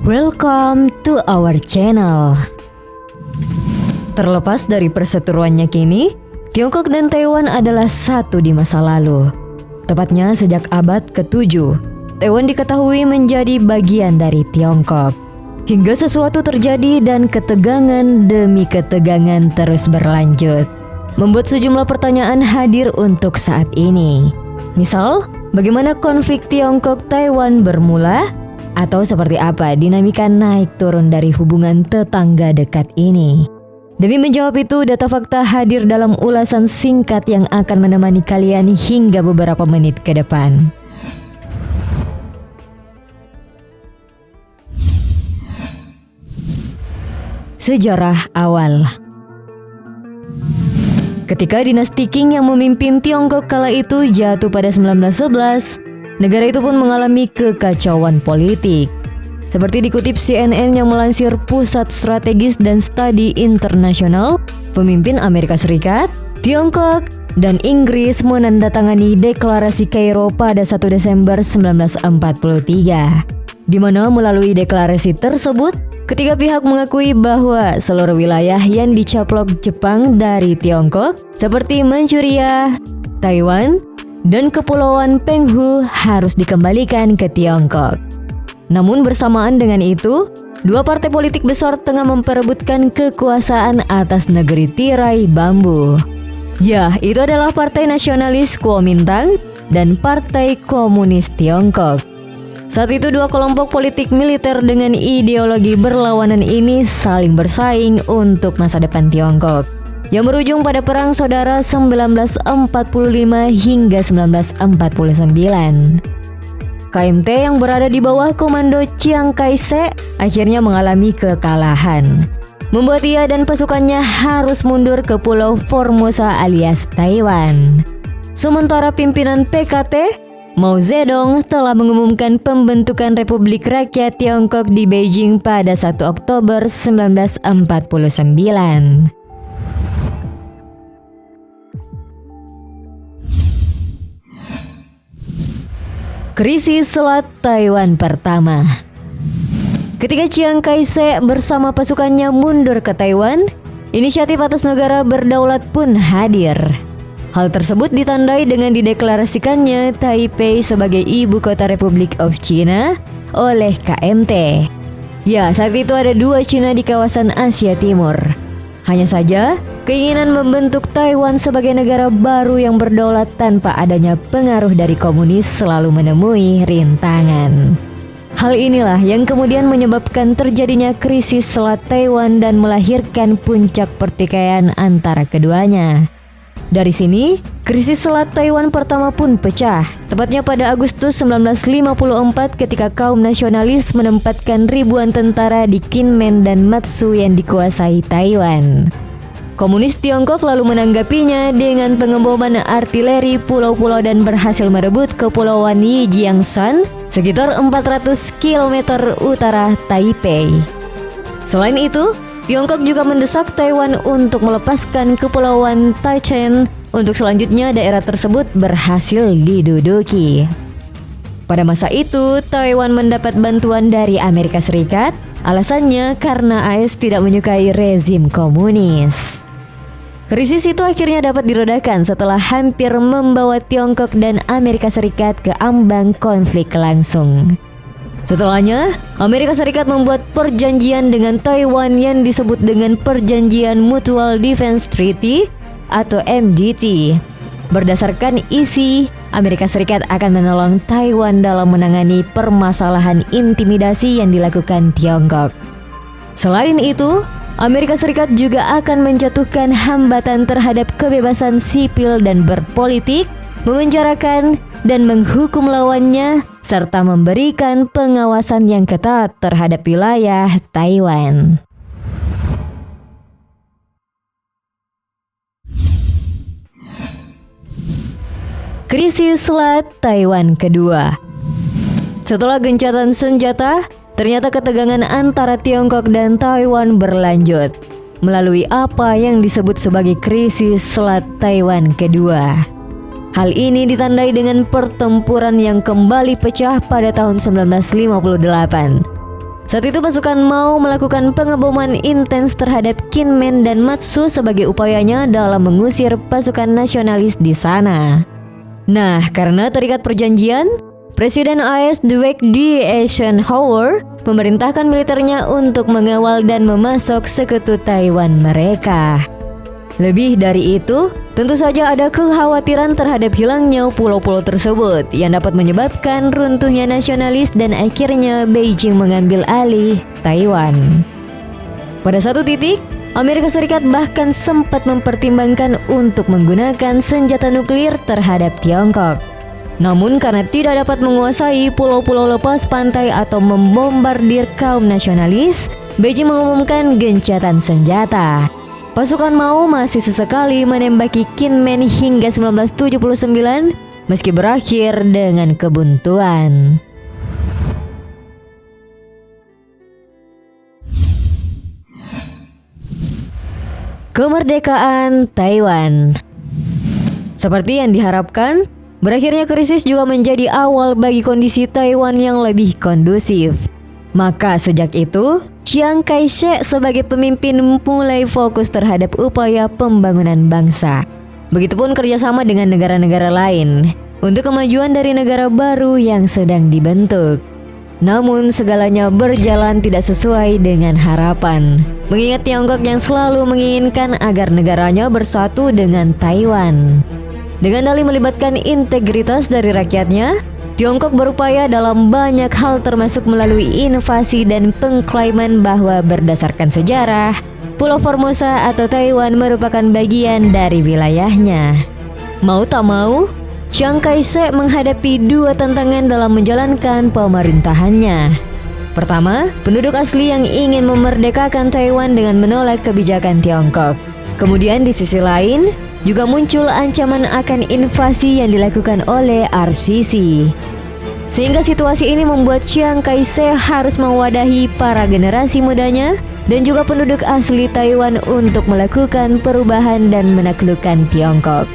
Welcome to our channel. Terlepas dari perseteruannya kini, Tiongkok dan Taiwan adalah satu di masa lalu. Tepatnya sejak abad ke-7, Taiwan diketahui menjadi bagian dari Tiongkok. Hingga sesuatu terjadi dan ketegangan demi ketegangan terus berlanjut, membuat sejumlah pertanyaan hadir untuk saat ini. Misal, bagaimana konflik Tiongkok-Taiwan bermula? Atau seperti apa dinamika naik turun dari hubungan tetangga dekat ini? Demi menjawab itu, data fakta hadir dalam ulasan singkat yang akan menemani kalian hingga beberapa menit ke depan. Sejarah awal. Ketika dinasti Qing yang memimpin Tiongkok kala itu jatuh pada 1911, negara itu pun mengalami kekacauan politik. Seperti dikutip CNN yang melansir Pusat Strategis dan Studi Internasional, pemimpin Amerika Serikat, Tiongkok, dan Inggris menandatangani Deklarasi Kairo pada 1 Desember 1943, di mana melalui deklarasi tersebut, ketiga pihak mengakui bahwa seluruh wilayah yang dicaplok Jepang dari Tiongkok, seperti Manchuria, Taiwan, dan Kepulauan Penghu harus dikembalikan ke Tiongkok. Namun bersamaan dengan itu, dua partai politik besar tengah memperebutkan kekuasaan atas negeri tirai bambu. Ya, itu adalah Partai Nasionalis Kuomintang dan Partai Komunis Tiongkok. Saat itu dua kelompok politik militer dengan ideologi berlawanan ini saling bersaing untuk masa depan Tiongkok, yang berujung pada Perang Saudara 1945 hingga 1949. KMT yang berada di bawah komando Chiang Kai-shek akhirnya mengalami kekalahan, membuat ia dan pasukannya harus mundur ke Pulau Formosa alias Taiwan. Sementara pimpinan PKT, Mao Zedong, telah mengumumkan pembentukan Republik Rakyat Tiongkok di Beijing pada 1 Oktober 1949. Krisis Selat Taiwan pertama. Ketika Chiang Kai-shek bersama pasukannya mundur ke Taiwan, inisiatif atas negara berdaulat pun hadir. Hal tersebut ditandai dengan dideklarasikannya Taipei sebagai ibu kota Republic of China oleh KMT. Ya, saat itu ada dua China di kawasan Asia Timur. Hanya saja, keinginan membentuk Taiwan sebagai negara baru yang berdaulat tanpa adanya pengaruh dari komunis selalu menemui rintangan. Hal inilah yang kemudian menyebabkan terjadinya krisis Selat Taiwan dan melahirkan puncak pertikaian antara keduanya. Dari sini, krisis Selat Taiwan pertama pun pecah, tepatnya pada Agustus 1954 ketika kaum nasionalis menempatkan ribuan tentara di Kinmen dan Matsu yang dikuasai Taiwan. Komunis Tiongkok lalu menanggapinya dengan pengeboman artileri pulau-pulau dan berhasil merebut Kepulauan Yijiangshan sekitar 400 km utara Taipei. Selain itu, Tiongkok juga mendesak Taiwan untuk melepaskan Kepulauan Taichen untuk selanjutnya daerah tersebut berhasil diduduki. Pada masa itu, Taiwan mendapat bantuan dari Amerika Serikat, alasannya karena AS tidak menyukai rezim komunis. Krisis itu akhirnya dapat diredakan setelah hampir membawa Tiongkok dan Amerika Serikat ke ambang konflik langsung. Setelahnya, Amerika Serikat membuat perjanjian dengan Taiwan yang disebut dengan Perjanjian Mutual Defense Treaty atau MDT. Berdasarkan isi, Amerika Serikat akan menolong Taiwan dalam menangani permasalahan intimidasi yang dilakukan Tiongkok. Selain itu, Amerika Serikat juga akan menjatuhkan hambatan terhadap kebebasan sipil dan berpolitik, memenjarakan dan menghukum lawannya, serta memberikan pengawasan yang ketat terhadap wilayah Taiwan. Krisis Selat Taiwan kedua. Setelah gencatan senjata, ternyata ketegangan antara Tiongkok dan Taiwan berlanjut melalui apa yang disebut sebagai krisis Selat Taiwan kedua. Hal ini ditandai dengan pertempuran yang kembali pecah pada tahun 1958. Saat itu pasukan Mao melakukan pengeboman intens terhadap Kinmen dan Matsu sebagai upayanya dalam mengusir pasukan nasionalis di sana. Nah, karena terikat perjanjian, Presiden AS Dwight D. Eisenhower memerintahkan militernya untuk mengawal dan memasok sekutu Taiwan mereka. Lebih dari itu, tentu saja ada kekhawatiran terhadap hilangnya pulau-pulau tersebut yang dapat menyebabkan runtuhnya nasionalis dan akhirnya Beijing mengambil alih Taiwan. Pada satu titik, Amerika Serikat bahkan sempat mempertimbangkan untuk menggunakan senjata nuklir terhadap Tiongkok. Namun karena tidak dapat menguasai pulau-pulau lepas pantai atau membombardir kaum nasionalis, Beijing mengumumkan gencatan senjata. Pasukan Mao masih sesekali menembaki Kinmen hingga 1979 meski berakhir dengan kebuntuan. Kemerdekaan Taiwan. Seperti yang diharapkan, berakhirnya krisis juga menjadi awal bagi kondisi Taiwan yang lebih kondusif. Maka sejak itu, Chiang Kai-shek sebagai pemimpin mulai fokus terhadap upaya pembangunan bangsa. Begitupun kerjasama dengan negara-negara lain untuk kemajuan dari negara baru yang sedang dibentuk. Namun segalanya berjalan tidak sesuai dengan harapan, mengingat Tiongkok yang selalu menginginkan agar negaranya bersatu dengan Taiwan. Dengan dalih melibatkan integritas dari rakyatnya, Tiongkok berupaya dalam banyak hal termasuk melalui invasi dan pengklaiman bahwa berdasarkan sejarah, Pulau Formosa atau Taiwan merupakan bagian dari wilayahnya. Mau tak mau, Chiang Kai-shek menghadapi dua tantangan dalam menjalankan pemerintahannya. Pertama, penduduk asli yang ingin memerdekakan Taiwan dengan menolak kebijakan Tiongkok. Kemudian di sisi lain, juga muncul ancaman akan invasi yang dilakukan oleh RCC. Sehingga situasi ini membuat Chiang Kai-shek harus mewadahi para generasi mudanya dan juga penduduk asli Taiwan untuk melakukan perubahan dan menaklukkan Tiongkok.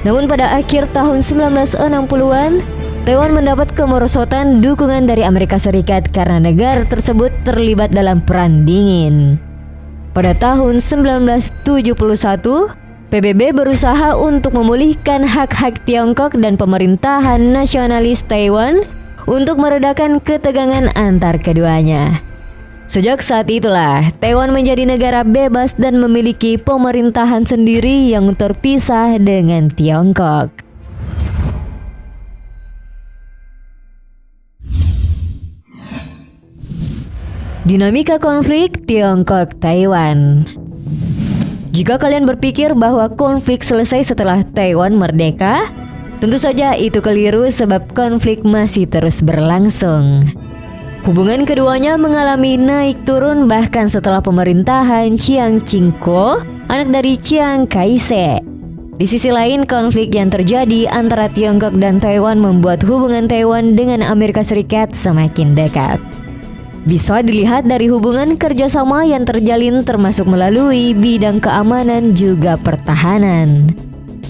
Namun pada akhir tahun 1960-an, Taiwan mendapat kemerosotan dukungan dari Amerika Serikat karena negara tersebut terlibat dalam Perang Dingin. Pada tahun 1971, PBB berusaha untuk memulihkan hak-hak Tiongkok dan pemerintahan nasionalis Taiwan untuk meredakan ketegangan antar keduanya. Sejak saat itulah, Taiwan menjadi negara bebas dan memiliki pemerintahan sendiri yang terpisah dengan Tiongkok. Dinamika konflik Tiongkok-Taiwan. Jika kalian berpikir bahwa konflik selesai setelah Taiwan merdeka, tentu saja itu keliru sebab konflik masih terus berlangsung. Hubungan keduanya mengalami naik turun bahkan setelah pemerintahan Chiang Ching-kuo, anak dari Chiang Kai-shek. Di sisi lain, konflik yang terjadi antara Tiongkok dan Taiwan membuat hubungan Taiwan dengan Amerika Serikat semakin dekat. Bisa dilihat dari hubungan kerjasama yang terjalin termasuk melalui bidang keamanan juga pertahanan,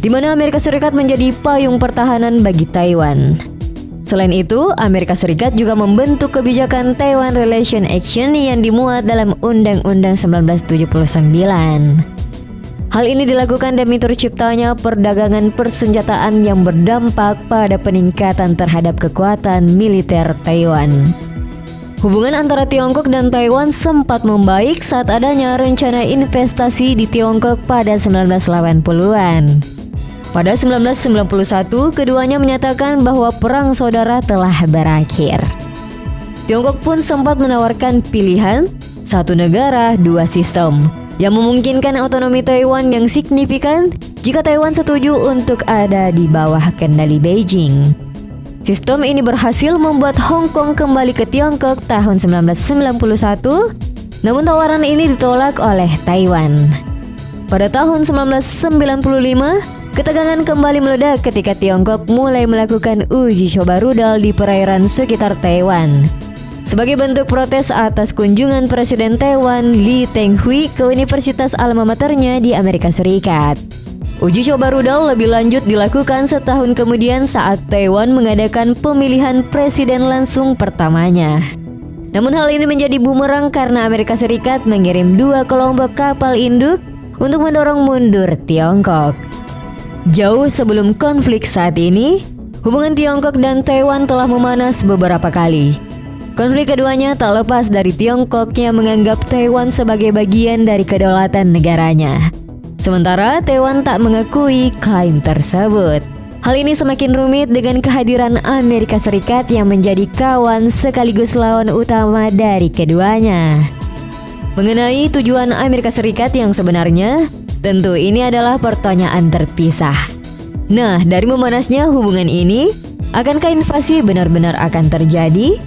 di mana Amerika Serikat menjadi payung pertahanan bagi Taiwan. Selain itu, Amerika Serikat juga membentuk kebijakan Taiwan Relation Action yang dimuat dalam Undang-Undang 1979. Hal ini dilakukan demi terciptanya perdagangan persenjataan yang berdampak pada peningkatan terhadap kekuatan militer Taiwan. Hubungan antara Tiongkok dan Taiwan sempat membaik saat adanya rencana investasi di Tiongkok pada 1980-an. Pada 1991, keduanya menyatakan bahwa perang saudara telah berakhir. Tiongkok pun sempat menawarkan pilihan satu negara, dua sistem, yang memungkinkan otonomi Taiwan yang signifikan jika Taiwan setuju untuk ada di bawah kendali Beijing. Sistem ini berhasil membuat Hong Kong kembali ke Tiongkok tahun 1991, namun tawaran ini ditolak oleh Taiwan. Pada tahun 1995, ketegangan kembali meledak ketika Tiongkok mulai melakukan uji coba rudal di perairan sekitar Taiwan. Sebagai bentuk protes atas kunjungan Presiden Taiwan Lee Teng-hui ke Universitas alma maternya di Amerika Serikat. Uji coba rudal lebih lanjut dilakukan setahun kemudian saat Taiwan mengadakan pemilihan presiden langsung pertamanya. Namun hal ini menjadi bumerang karena Amerika Serikat mengirim 2 kelompok kapal induk untuk mendorong mundur Tiongkok. Jauh sebelum konflik saat ini, hubungan Tiongkok dan Taiwan telah memanas beberapa kali. Konflik keduanya tak lepas dari Tiongkok yang menganggap Taiwan sebagai bagian dari kedaulatan negaranya. Sementara Taiwan tak mengakui klaim tersebut. Hal ini semakin rumit dengan kehadiran Amerika Serikat yang menjadi kawan sekaligus lawan utama dari keduanya. Mengenai tujuan Amerika Serikat yang sebenarnya, tentu ini adalah pertanyaan terpisah. Nah, dari memanasnya hubungan ini, akankah invasi benar-benar akan terjadi?